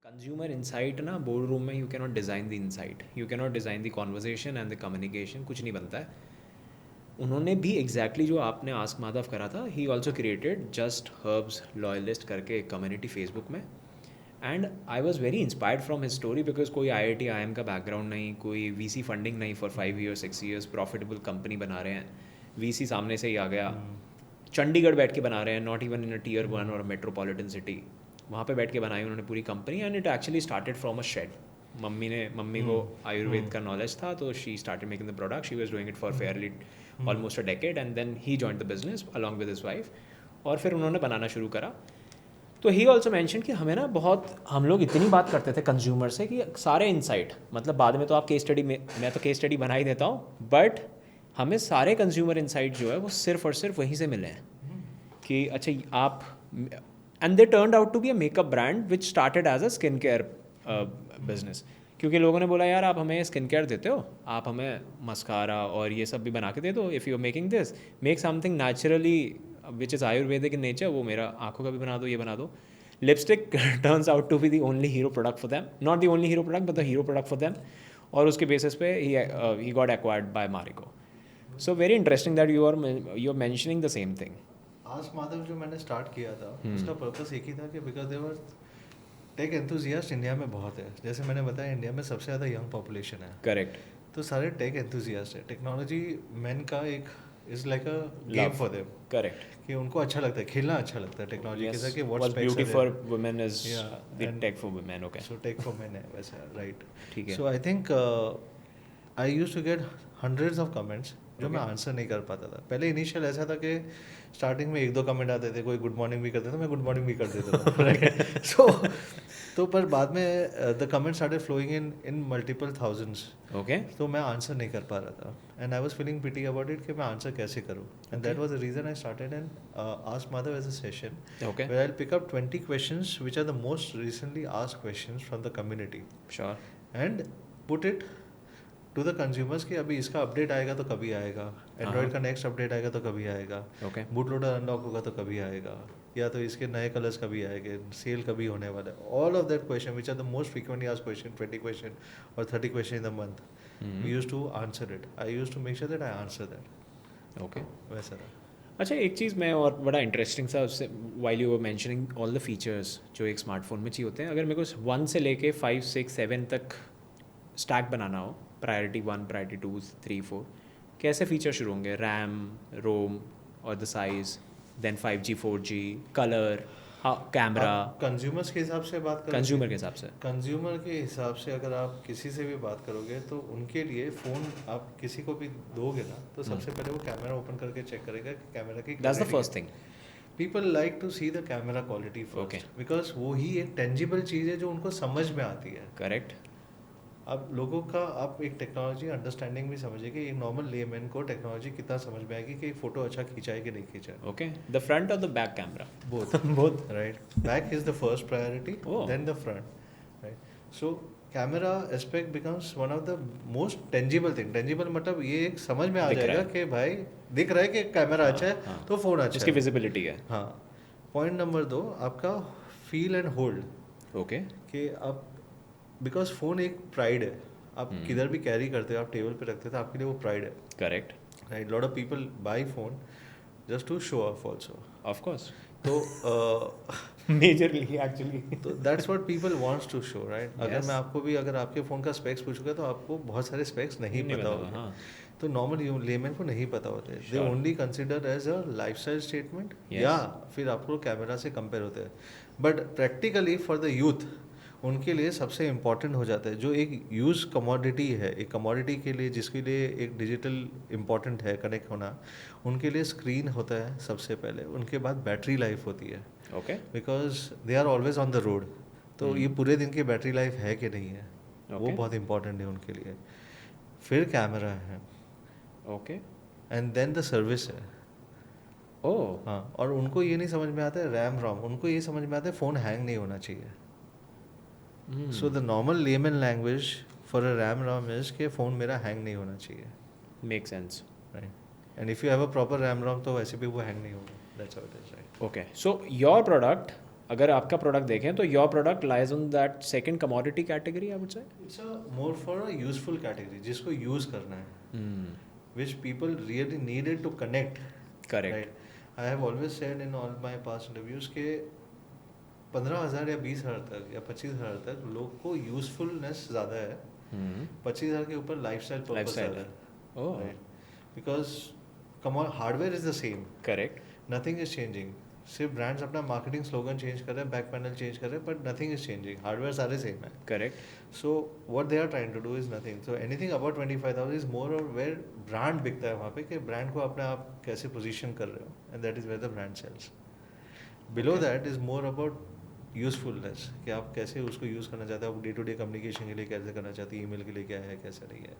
Consumer insight ना board room में you cannot design the insight, you cannot design the conversation and the communication, कुछ नहीं बनता है। उन्होंने भी एग्जैक्टली जो आपने आस्क माधव करा था, he also created just herbs loyalist करके एक कम्युनिटी फेसबुक में। And I was very inspired from his story because कोई IIT IIM का बैकग्राउंड नहीं, कोई VC फंडिंग नहीं for 5 years 6 years, profitable company बना रहे हैं, VC सामने से ही आ गया, चंडीगढ़ बैठ के बना रहे हैं, not even in a Tier 1 और मेट्रोपॉलिटन सिटी, वहाँ पे बैठ के बनाई उन्होंने पूरी कंपनी। And it actually started from a shed. Mummy को आयुर्वेद का नॉलेज था, तो she started making the product, she was doing it for fairly almost a decade, and then he joined the business along with his wife, और फिर उन्होंने बनाना शुरू करा। तो ही ऑल्सो मैंशन कि हमें ना बहुत, हम लोग इतनी बात करते थे कंज्यूमर से कि सारे इंसाइट, मतलब बाद में तो आप केस स्टडी में, मैं तो केस स्टडी बना ही देता हूँ, बट हमें सारे कंज्यूमर इंसाइट जो है वो सिर्फ और सिर्फ वहीं से मिले हैं कि अच्छा आप, and they turned out to be a makeup brand which started as a skin care business. क्योंकि लोगों ने बोला यार आप हमें स्किन केयर देते हो, आप हमें मस्कारा और ये सब भी बना के दे दो, if you are making this, make something naturally which is Ayurvedic in nature, वो मेरा आंखों का भी बना दो, ये बना दो। Lipstick turns out to be the only hero product for them, not the only hero product but the hero product for them, और उसके बेसिस पे ही got acquired by Marico. So very interesting that you are mentioning the same thing. Ask Madhav जो मैंने start किया था उसका purpose एक ही था कि because there tech enthusiast India में बहुत है। जैसे मैंने बताया इंडिया में सबसे ज़्यादा यंग पॉपुलेशन है, करेक्ट। तो सारे टेक एंथुजियास्ट है। टेक्नोलॉजी मैन का एक is like a game for them, correct. कि उनको अच्छा लगता है, खेलना अच्छा लगता है टेक्नोलॉजी के साथ, कि what What's specs beauty are for there. women is या the एंड tech for women. Okay. So tech for man है वैसा, राइट। ठीक है। So I think I used to get hundreds of comments जो मैं आंसर नहीं कर पाता था। पहले इनिशियल ऐसा था कि स्टार्टिंग में 1-2 कमेंट आते थे, कोई गुड मॉर्निंग भी करते थे, मैं गुड मॉर्निंग भी कर देता था, राइट। सो तो पर बाद में the comment started flowing in multiple thousands. Okay. तो मैं आंसर नहीं कर पा रहा था, and I was feeling pity about it कि मैं आंसर कैसे करूं, and that was the reason I started and ask Madhav as a session Okay. where I'll pick up 20 questions which are the most recently asked questions from the community Sure. and put it to the consumers कि अभी इसका update आएगा तो कभी आएगा, Android का next update आएगा तो कभी आएगा, Okay. बूट लोडर अनलॉक होगा तो कभी आएगा, या तो इसके नए कलर्स कभी आएंगे, सेल कभी होने वाला है। All of that question which are the most frequently asked question, 20 question और 30 question in the month, we used to answer it. I used to make sure that I answer that. Okay. वैसा था। अच्छा, एक चीज़ मैं और बड़ा interesting सा उससे, while you were mentioning all the features जो एक स्मार्टफोन में चाहिए होते हैं, अगर मेरे को 1 से लेके 5 6 7 तक स्टैक बनाना हो, प्रायोरिटी 1 प्रायोरिटी 2 3 4, कैसे फीचर शुरू होंगे? रैम, रोम और the size, then 5G 4G, colour, हाँ, कैमरा, आप कंज्यूमर्स के हिसाब से बात करोगे, कंज्यूमर के हिसाब से। कंज्यूमर के हिसाब से अगर आप किसी से भी बात करोगे तो उनके लिए फ़ोन आप किसी को भी दोगे ना, तो सबसे पहले वो कैमरा ओपन करके चेक करेगा कि कैमरा की that's the first thing. People like to see the camera quality Okay. First, because वो ही एक टेंजिबल चीज़ है जो उनको समझ में आती है। करेक्ट। अब लोगों का आप एक टेक्नोलॉजी अंडरस्टैंडिंग भी समझिए कि एक नॉर्मल लेमैन को टेक्नोलॉजी कितना समझ में आएगी कि फ़ोटो अच्छा खींचा है कि नहीं खींचा है। ओके, द फ्रंट और the back camera? Both both. Right, back is the first priority, Oh. Then the front, right. So camera aspect becomes one of the most tangible thing. Tangible मतलब ये एक समझ में आ दिख रहा जाएगा है। कि भाई दिख रहा है कि कैमरा अच्छा है हाँ, तो फ़ोन अच्छा उसकी है। विजिबिलिटी है। हाँ। पॉइंट नंबर 2 आपका फील एंड होल्ड, ओके। कि आप, बिकॉज फ़ोन एक प्राइड है, आप किधर भी कैरी करते हो, आप टेबल पे रखते हो तो आपके लिए वो प्राइड है, correct. Right. Lot of people buy phone just to show off also. Of course. तो मेजरली एक्चुअली। तो that's what people wants to show, right. अगर Yes. मैं आपको भी, अगर आपके फ़ोन का स्पेक्स पूछूंगा तो आपको बहुत सारे स्पेक्स नहीं पता होंगे। हाँ। तो नॉर्मल लेमैन को नहीं पता होते, they Sure. Only consider as a lifestyle statement, Yes. या फिर आपको कैमरा से कंपेयर होते हैं। But practically for the youth उनके लिए सबसे इम्पॉर्टेंट हो जाता है, जो एक यूज कमोडिटी है, एक कमोडिटी के लिए जिसके लिए एक डिजिटल इम्पॉर्टेंट है कनेक्ट होना, उनके लिए स्क्रीन होता है सबसे पहले, उनके बाद बैटरी लाइफ होती है, okay. Because they are always on the road. तो ये पूरे दिन की बैटरी लाइफ है कि नहीं है, वो Okay. बहुत इंपॉर्टेंट है उनके लिए। फिर कैमरा है, okay. And then the service है। ओह। हाँ, और उनको ये नहीं समझ में आता है रैम रोम, उनको ये समझ में आता है फ़ोन हैंग नहीं होना चाहिए। So the normal layman language for a RAM ROM is कि फ़ोन मेरा हैंग नहीं होना चाहिए, make sense. Right. And if you have a proper RAM ROM तो वैसे भी वो हैंग नहीं होगा, that's how it is, right. Okay, so your product अगर आपका प्रोडक्ट देखें तो your product lies on that second commodity category I would say. It's a more for a useful category जिसको यूज़ करना है, which people really needed to connect. Correct. Right? I have always said in all my past interviews के 15,000 या 20,000 तक या 25,000 तक लोग को यूजफुलनेस ज़्यादा है, 25,000 के ऊपर लाइफस्टाइल पर्पस Lifestyle ज़्यादा है. है. Oh. Right, because come on hardware is the same, correct. Nothing is changing. सिर्फ ब्रांड्स अपना मार्केटिंग स्लोगन चेंज कर रहे हैं, बैक पैनल चेंज कर रहे हैं, but nothing is changing, hardware सारे सेम है. Correct. So what they are trying to do is nothing. So anything about 25,000 is more or where brand बिकता है वहाँ पे कि brand को अपने आप कैसे position कर रहे हो, and that is where the brand sells. Below that is more about usefulness कि आप कैसे उसको यूज़ करना चाहते हो, आप डे टू डे कम्युनिकेशन के लिए कैसे करना चाहते हो, ईमेल के लिए क्या है कैसे नहीं है.